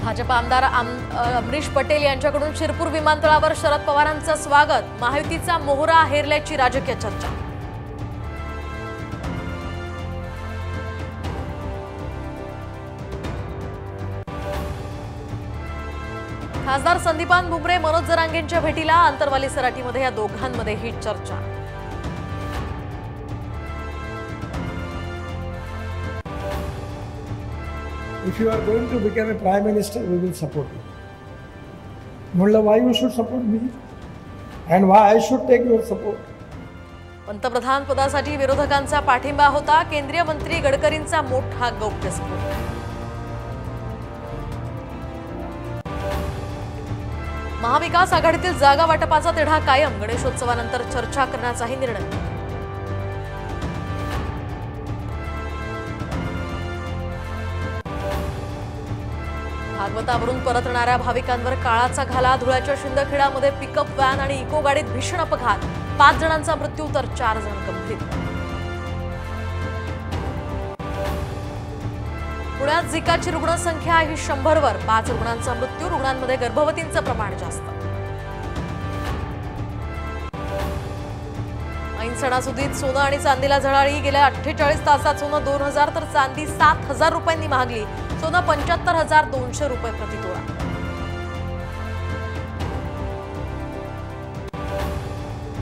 भाजप आमदार अमरीश पटेल यांच्याकडून शिरपूर विमानतळावर शरद पवारांचं स्वागत। महायुतीचा मोहरा हेरल्याची राजकीय चर्चा। खासदार संदीपान भुमरे मनोज जरांगेंच्या भेटीला अंतरवाली सराटीमध्ये या दोघांमध्ये ही चर्चा। If you are going to become a prime minister, we will support you. Mullah, why you should support me? And why I should take your support? पंतप्रधान पदासाठी विरोधकांचा पाठिंबा होता। केंद्रीय मंत्री गडकरींचा मोठा गौप्यस्फोट। महाविकास आघाडीतील जागा वाटपाचा तिढा कायम। गणेशोत्सवानंतर चर्चा करण्याचाही निर्णय। भागवतावरून परतणाऱ्या भाविकांवर काळाचा घाला। धुळ्याच्या शिंदखेड्यामध्ये पिकअप व्हॅन आणि इको गाडीत भीषण अपघात। 5 जणांचा मृत्यू तर 4 जण गंभीर। पुण्यात झिकाची रुग्णसंख्या ही 100 वर। 5 रुग्णांचा मृत्यू। रुग्णांमध्ये गर्भवतींचं प्रमाण जास्त। ऐन सणासुदीत सोनं आणि चांदीला झळाळी। गेल्या 48 तासात सोनं 2000 तर चांदी 7000 रुपयांनी महागली। सोनं 75,200 रुपये प्रति तोळा।